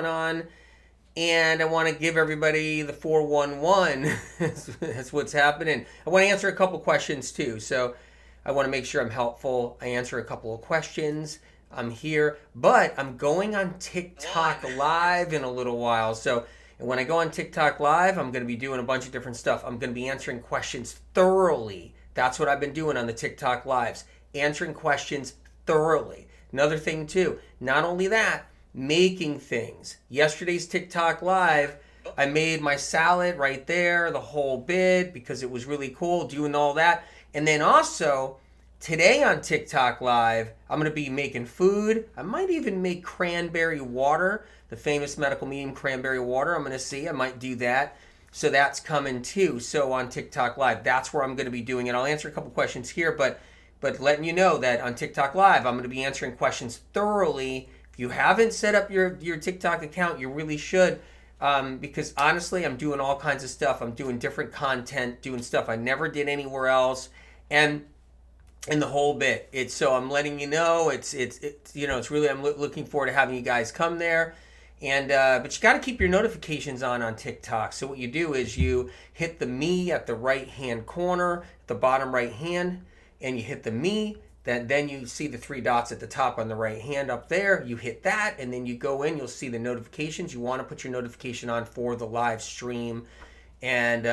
on, and I want to give everybody the 411. That's what's happening. I want to answer a couple questions too, so I want to make sure I'm helpful. I answer a couple of questions. I'm here, but I'm going on TikTok live in a little while. So when I go on TikTok live, I'm going to be doing a bunch of different stuff. I'm going to be answering questions thoroughly. That's what I've been doing on the TikTok lives, answering questions thoroughly. Another thing too, not only that, making things. Yesterday's TikTok live, I made my salad right there, the whole bit, because it was really cool doing all that. And then also, today on TikTok live, I'm going to be making food. I might even make cranberry water, the famous medical meme cranberry water. I'm going to see. I might do that. So that's coming too. So on TikTok live, that's where I'm going to be doing it. I'll answer a couple questions here, but letting you know that on TikTok live, I'm going to be answering questions thoroughly. If you haven't set up your TikTok account, you really should. Because honestly, I'm doing all kinds of stuff. I'm doing different content, doing stuff I never did anywhere else, and the whole bit. It's so I'm letting you know. It's really I'm looking forward to having you guys come there, and but you got to keep your notifications on TikTok. So what you do is you hit the me at the right hand corner, the bottom right hand, and you hit the me. Then you see the three dots at the top on the right hand up there. You hit that, and then you go in. You'll see the notifications. You want to put your notification on for the live stream, and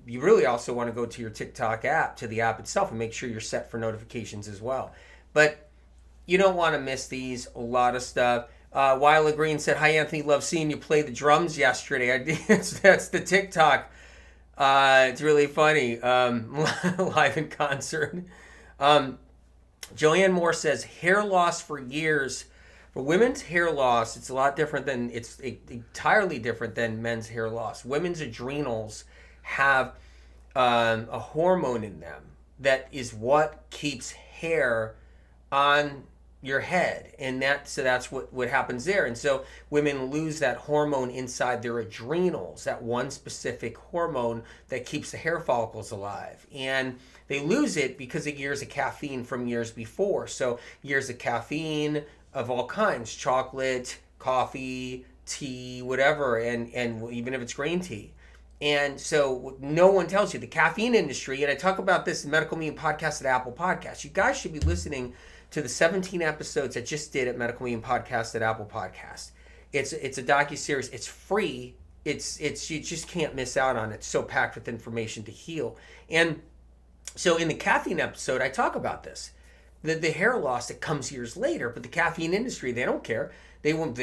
you really also want to go to your TikTok app, to the app itself, and make sure you're set for notifications as well. But you don't want to miss these. A lot of stuff. Wyla Green said, "Hi Anthony, love seeing you play the drums yesterday." I did. That's the TikTok. It's really funny. Live in concert. Joanne Moore says hair loss for years. For women's hair loss, it's a lot different than it's entirely different than men's hair loss. Women's adrenals have a hormone in them that is what keeps hair on your head, and that's what happens there. And so women lose that hormone inside their adrenals, that one specific hormone that keeps the hair follicles alive, and they lose it because of years of caffeine from years before. So years of caffeine of all kinds, chocolate, coffee, tea, whatever, and even if it's green tea. And so no one tells you, the caffeine industry, and I talk about this in Medical Meme Podcast at Apple Podcasts. You guys should be listening to the 17 episodes I just did at Medical Meme Podcast at Apple Podcast. It's a docuseries. It's free. It's you just can't miss out on it. It's so packed with information to heal. And so in the caffeine episode, I talk about this, the hair loss that comes years later. But the caffeine industry, they don't care. They don't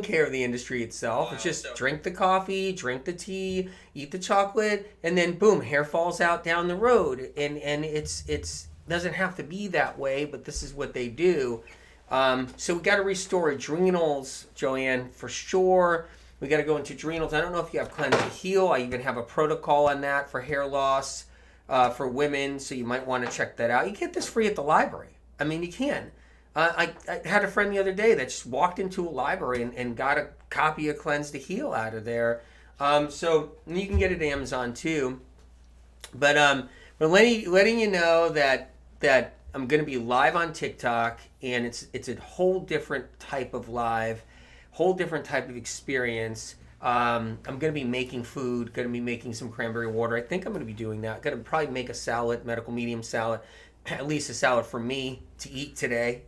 care, the industry itself. Wow, it's just drink the coffee, drink the tea, eat the chocolate, and then boom, hair falls out down the road. And it's doesn't have to be that way, but this is what they do. So we got to restore adrenals, Joanne, for sure. We got to go into adrenals. I don't know if you have Cleanse to Heal. I even have a protocol on that for hair loss for women, so you might want to check that out. You get this free at the library. I mean, you can. I had a friend the other day that just walked into a library and got a copy of Cleanse to Heal out of there. So you can get it at Amazon too. But letting you know that I'm going to be live on TikTok, and it's a whole different type of live, whole different type of experience. I'm going to be making food, going to be making some cranberry water. I think I'm going to be doing that. Going to probably make a salad, medical medium salad, at least a salad for me to eat today.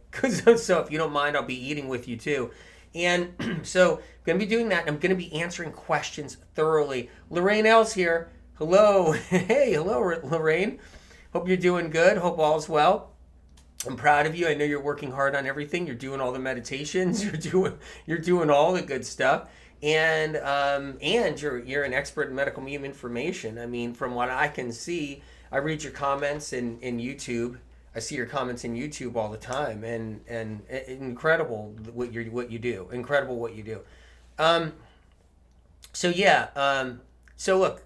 So if you don't mind, I'll be eating with you too. And so I'm going to be doing that. I'm going to be answering questions thoroughly. Lorraine L's here. Hello. Hey, hello, Lorraine. Hope you're doing good. Hope all's well. I'm proud of you. I know you're working hard on everything. You're doing all the meditations. You're doing all the good stuff. And you're an expert in medical meme information. I mean, from what I can see, I read your comments in YouTube. I see your comments in YouTube all the time, and incredible what you do. Incredible what you do. So look,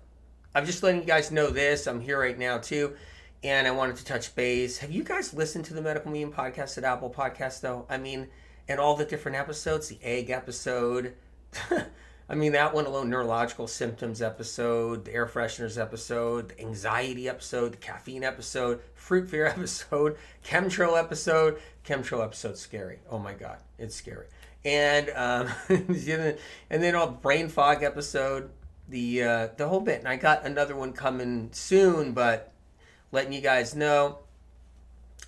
I'm just letting you guys know this. I'm here right now too, and I wanted to touch base. Have you guys listened to the Medical Meme Podcast at Apple Podcasts though? I mean, and all the different episodes, the egg episode. I mean, that one alone, neurological symptoms episode, the air fresheners episode, the anxiety episode, the caffeine episode, fruit fear episode, chemtrail episode's scary. Oh my God, it's scary. And and then a brain fog episode, the whole bit. And I got another one coming soon, but letting you guys know.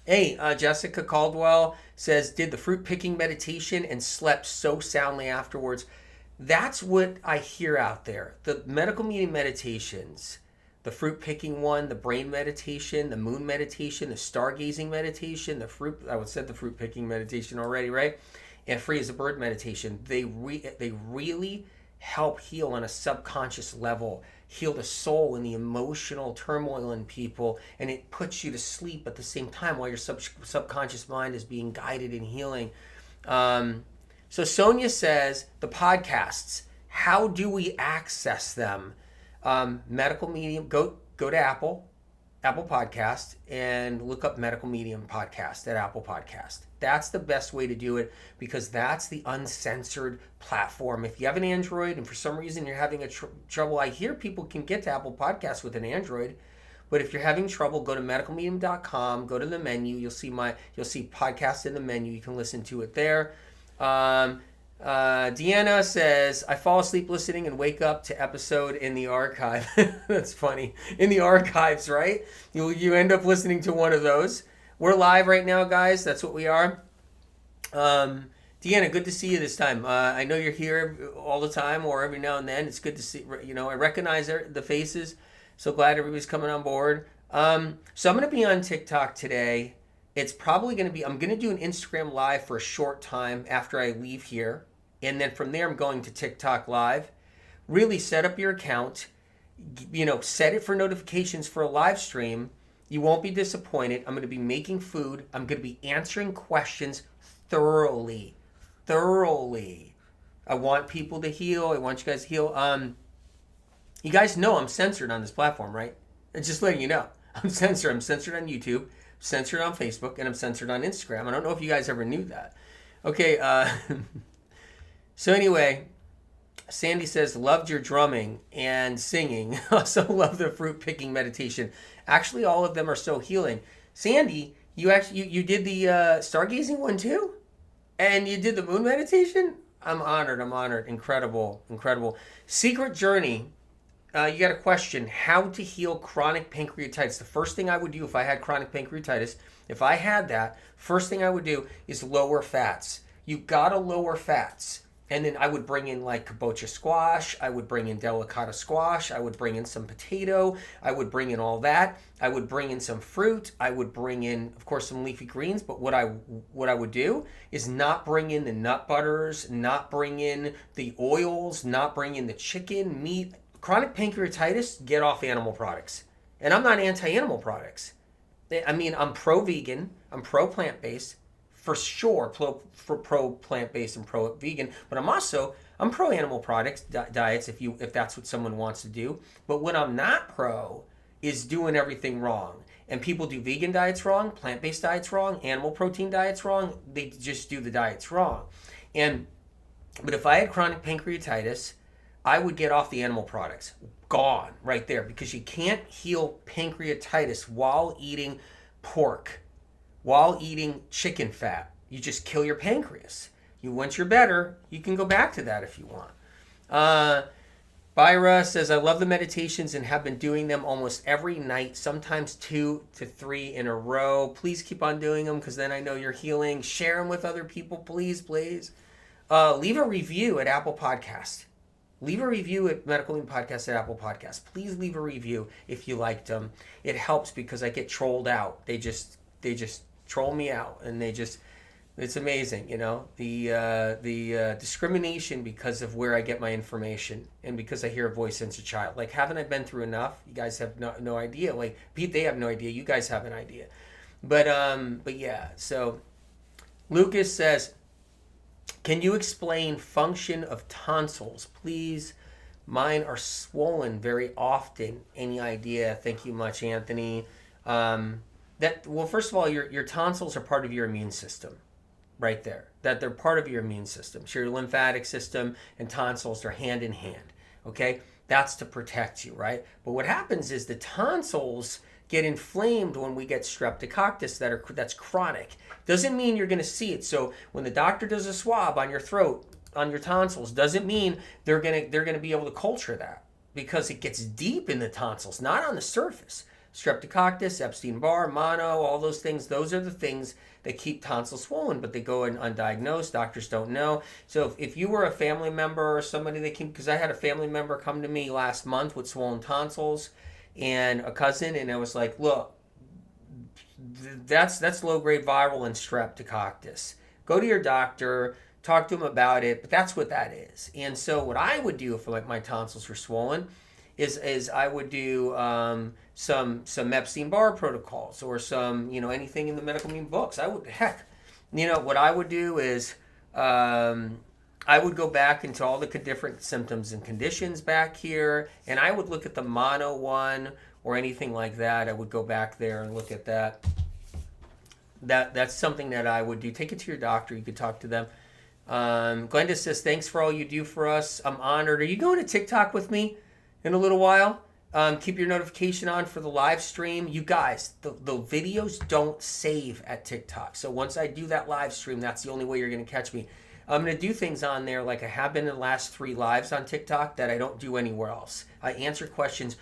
Hey, Jessica Caldwell says, did the fruit picking meditation and slept so soundly afterwards. That's what I hear out there. The medical meeting meditations, the fruit picking one, the brain meditation, the moon meditation, the stargazing meditation, I would said the fruit picking meditation already, right? And free as a bird meditation. They really help heal on a subconscious level, heal the soul and the emotional turmoil in people, and it puts you to sleep at the same time while your subconscious mind is being guided and healing. So Sonia says, the podcasts, how do we access them? Medical Medium, go to Apple Podcast, and look up Medical Medium Podcast at Apple Podcast. That's the best way to do it, because that's the uncensored platform. If you have an Android and for some reason you're having trouble, I hear people can get to Apple Podcasts with an Android, but if you're having trouble, go to medicalmedium.com, go to the menu, you'll see podcasts in the menu, you can listen to it there. Deanna says, I fall asleep listening and wake up to episode in the archive. That's funny. In the archives, right? You end up listening to one of those. We're live right now, guys. That's what we are. Deanna, good to see you this time. I know you're here all the time or every now and then. It's good to see, I recognize the faces. So glad everybody's coming on board. So I'm going to be on TikTok today. It's probably going to be, I'm going to do an Instagram live for a short time after I leave here. And then from there, I'm going to TikTok live. Really set up your account, set it for notifications for a live stream. You won't be disappointed. I'm going to be making food. I'm going to be answering questions thoroughly. I want people to heal. I want you guys to heal. You guys know I'm censored on this platform, right? And just letting you know. I'm censored. I'm censored on YouTube, censored on Facebook, and I'm censored on Instagram. I don't know if you guys ever knew that. Okay, so anyway, Sandy says, loved your drumming and singing. Also love the fruit picking meditation. Actually, all of them are so healing. Sandy, you did the stargazing one too? And you did the moon meditation? I'm honored. Incredible. Secret Journey. You got a question. How to heal chronic pancreatitis. The first thing I would do if I had chronic pancreatitis, if I had that, first thing I would do is lower fats. You got to lower fats. And then I would bring in like kabocha squash. I would bring in delicata squash. I would bring in some potato. I would bring in all that. I would bring in some fruit. I would bring in, of course, some leafy greens. But what I would do is not bring in the nut butters, not bring in the oils, not bring in the chicken, meat. Chronic pancreatitis, get off animal products. And I'm not anti-animal products. I mean, I'm pro-vegan. I'm pro-plant-based. For sure, pro plant-based and pro vegan, but I'm pro animal products diets if that's what someone wants to do. But what I'm not pro is doing everything wrong. And people do vegan diets wrong, plant-based diets wrong, animal protein diets wrong. They just do the diets wrong. But if I had chronic pancreatitis, I would get off the animal products. Gone right there, because you can't heal pancreatitis while eating pork. While eating chicken fat. You just kill your pancreas. Once you're better, you can go back to that if you want. Byra says, I love the meditations and have been doing them almost every night, sometimes 2 to 3 in a row. Please keep on doing them, because then I know you're healing. Share them with other people, please. Leave a review at Apple Podcast. Leave a review at Medical Meeting Podcast at Apple Podcast. Please leave a review if you liked them. It helps because I get trolled out. They just troll me out, and it's amazing, the discrimination because of where I get my information and because I hear a voice since a child. Like, haven't I been through enough? You guys have no idea. Like, Pete, they have no idea. You guys have an idea. But yeah. So Lucas says, can you explain function of tonsils, please? Mine are swollen very often. Any idea? Thank you much, Anthony. Well, first of all, your tonsils are part of your immune system, right there. That they're part of your immune system. So your lymphatic system and tonsils are hand in hand, okay? That's to protect you, right? But what happens is the tonsils get inflamed when we get streptococcus that's chronic. Doesn't mean you're going to see it. So when the doctor does a swab on your throat, on your tonsils, doesn't mean they're going to be able to culture that, because it gets deep in the tonsils, not on the surface. Streptococcus, Epstein, Barr, mono, all those things, those are the things that keep tonsils swollen, but they go in undiagnosed. Doctors don't know. So if you were a family member or somebody that came, because I had a family member come to me last month with swollen tonsils, and a cousin, and I was like, look, that's low-grade viral and streptococcus. Go to your doctor, talk to him about it, but that's what that is. And so what I would do if my tonsils were swollen is I would do some Epstein Barr protocols, or some, anything in the medical mean books. What I would do is I would go back into all the different symptoms and conditions back here, and I would look at the mono one or anything like that. I would go back there and look at that. That's something that I would do. Take it to your doctor. You could talk to them. Glenda says, thanks for all you do for us. I'm honored. Are you going to TikTok with me in a little while? Keep your notification on for the live stream. You guys, the videos don't save at TikTok. So once I do that live stream, that's the only way you're going to catch me. I'm going to do things on there like I have been in the last 3 lives on TikTok that I don't do anywhere else. I answer questions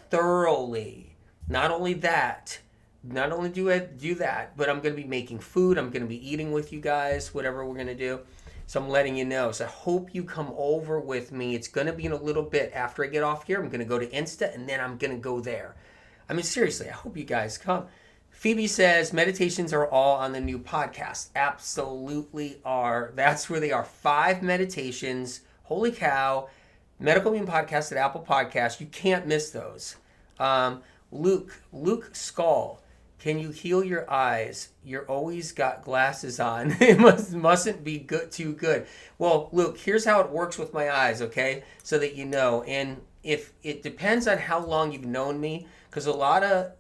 thoroughly. Not only do that, but I'm going to be making food. I'm going to be eating with you guys, whatever we're going to do. So I'm letting you know. So I hope you come over with me. It's going to be in a little bit after I get off here. I'm going to go to Insta, and then I'm going to go there. I mean, seriously, I hope you guys come. Phoebe says, meditations are all on the new podcast. Absolutely are. That's where they are. 5 meditations. Holy cow. Medical Mean Podcast at Apple Podcasts. You can't miss those. Luke Skull. Can you heal your eyes? You're always got glasses on. It mustn't be too good. Well, Luke, here's how it works with my eyes, okay? So that you know. And if it depends on how long you've known me, because a lot of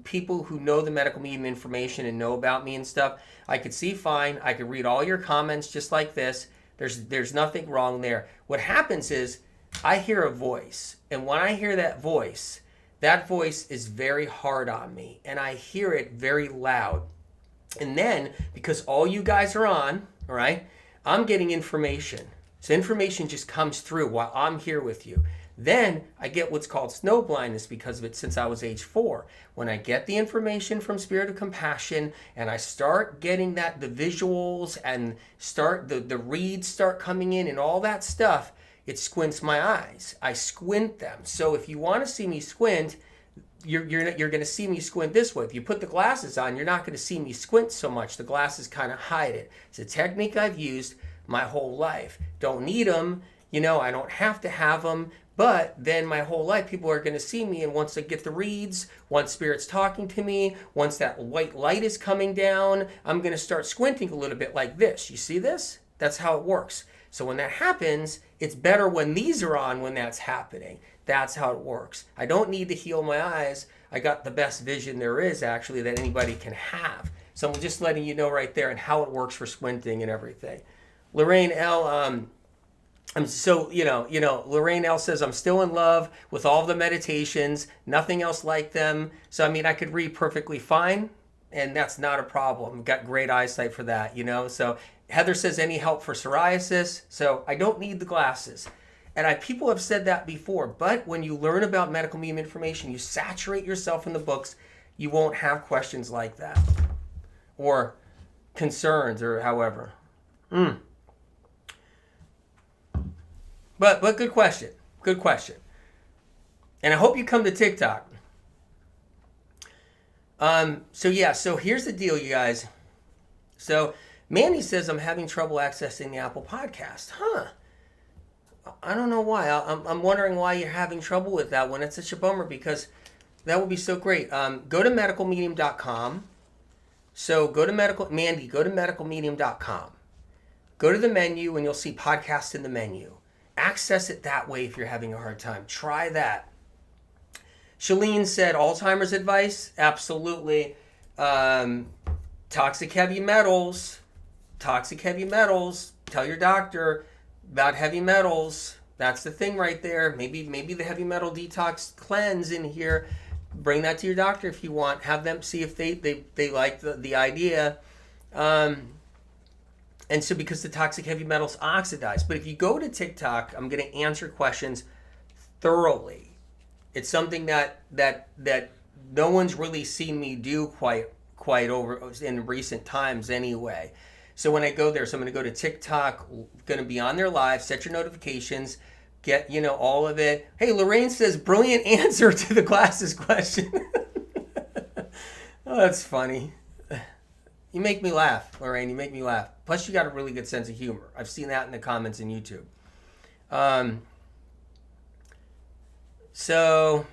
people who know the medical medium information and know about me and stuff, I could see fine. I could read all your comments just like this. There's nothing wrong there. What happens is I hear a voice, and when I hear that voice is very hard on me, and I hear it very loud. And then, because all you guys are on, all right, I'm getting information. So information just comes through while I'm here with you. Then I get what's called snow blindness because of it since I was age 4. When I get the information from Spirit of Compassion and I start getting the visuals and the reads start coming in and all that stuff, it squints my eyes. I squint them. So if you want to see me squint, you're going to see me squint this way. If you put the glasses on, you're not going to see me squint so much. The glasses kind of hide it. It's a technique I've used my whole life. Don't need them. I don't have to have them. But then my whole life, people are going to see me, and once I get the reads, once Spirit's talking to me, once that white light is coming down, I'm going to start squinting a little bit like this. You see this? That's how it works. So when that happens, it's better when these are on when that's happening. That's how it works. I don't need to heal my eyes. I got the best vision there is, actually, that anybody can have. So I'm just letting you know right there and how it works for squinting and everything. Lorraine L., Lorraine L says, I'm still in love with all the meditations, nothing else like them. So, I could read perfectly fine, and that's not a problem. Got great eyesight for that, So Heather says, any help for psoriasis? So I don't need the glasses. And people have said that before, but when you learn about medical medium information, you saturate yourself in the books, you won't have questions like that. Or concerns, or however. But good question. Good question. And I hope you come to TikTok. So here's the deal, you guys. So Mandy says, I'm having trouble accessing the Apple Podcast. I don't know why. I'm wondering why you're having trouble with that one. It's such a bummer because that would be so great. Go to medicalmedium.com. So go to medicalmedium.com. Go to the menu and you'll see podcast in the menu. Access it that way if you're having a hard time. Try that. Shalene said, Alzheimer's advice? Absolutely. Toxic heavy metals. Tell your doctor about heavy metals. That's the thing right there. Maybe the heavy metal detox cleanse in here. bring that to your doctor if you want. Have them see if they like the idea. And so because the toxic heavy metals oxidize. But if you go to TikTok, I'm going to answer questions thoroughly. It's something that no one's really seen me do quite over in recent times anyway. So when I go there, so I'm going to go to TikTok, going to be on their live, set your notifications, get, all of it. Hey, Lorraine says, brilliant answer to the glasses question. Oh, that's funny. You make me laugh, Lorraine. You make me laugh. Plus, you got a really good sense of humor. I've seen that in the comments in YouTube. So,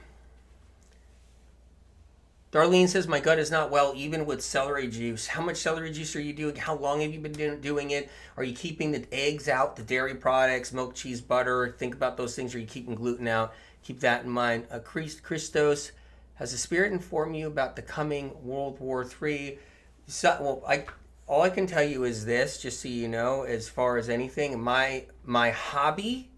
Darlene says, my gut is not well, even with celery juice. How much celery juice are you doing? How long have you been doing it? Are you keeping the eggs out, the dairy products, milk, cheese, butter? Think about those things. Are you keeping gluten out? Keep that in mind. Christos, has the spirit informed you about the coming World War III? So, all I can tell you is this, just so you know, as far as anything, my hobby,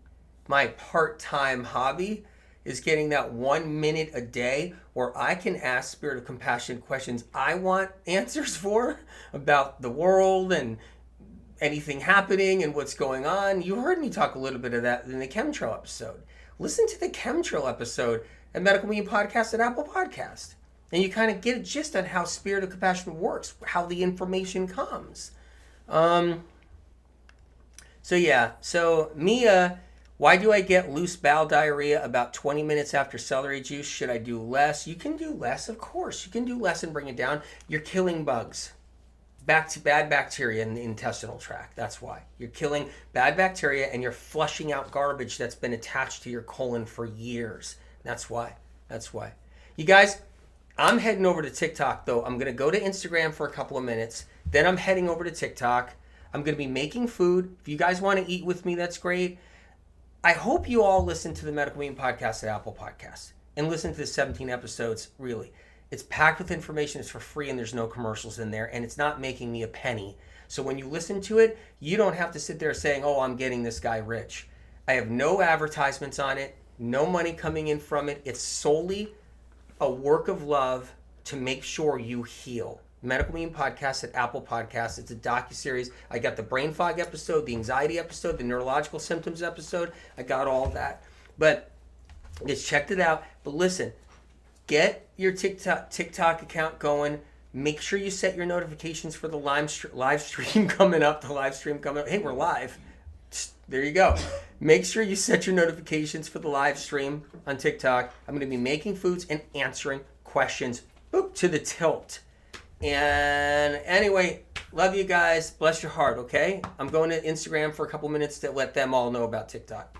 my part-time hobby, is getting that 1 minute a day where I can ask Spirit of Compassion questions I want answers for about the world and anything happening and what's going on. You heard me talk a little bit of that in the chemtrail episode. Listen to the chemtrail episode at Medical Meeting Podcast at Apple Podcast. And you kind of get a gist on how Spirit of Compassion works, how the information comes. So Mia, why do I get loose bowel diarrhea about 20 minutes after celery juice? Should I do less? You can do less, of course. You can do less and bring it down. You're killing bugs. Bad bacteria in the intestinal tract. That's why. You're killing bad bacteria and you're flushing out garbage that's been attached to your colon for years. That's why. You guys, I'm heading over to TikTok, though. I'm going to go to Instagram for a couple of minutes. Then I'm heading over to TikTok. I'm going to be making food. If you guys want to eat with me, that's great. I hope you all listen to the Medical Meeting Podcast at Apple Podcasts and listen to the 17 episodes, really. It's packed with information. It's for free, and there's no commercials in there, and it's not making me a penny. So when you listen to it, you don't have to sit there saying, oh, I'm getting this guy rich. I have no advertisements on it, no money coming in from it. It's solely a work of love to make sure you heal. Medical Meeting Podcast at Apple Podcasts. It's a docuseries. I got the brain fog episode, the anxiety episode, the neurological symptoms episode. I got all that. But just checked it out. But listen, get your TikTok account going. Make sure you set your notifications for the live stream coming up. Hey, we're live. There you go. Make sure you set your notifications for the live stream on TikTok. I'm going to be making foods and answering questions. Boop, to the tilt. And anyway, love you guys. Bless your heart, okay? I'm going to Instagram for a couple minutes to let them all know about TikTok.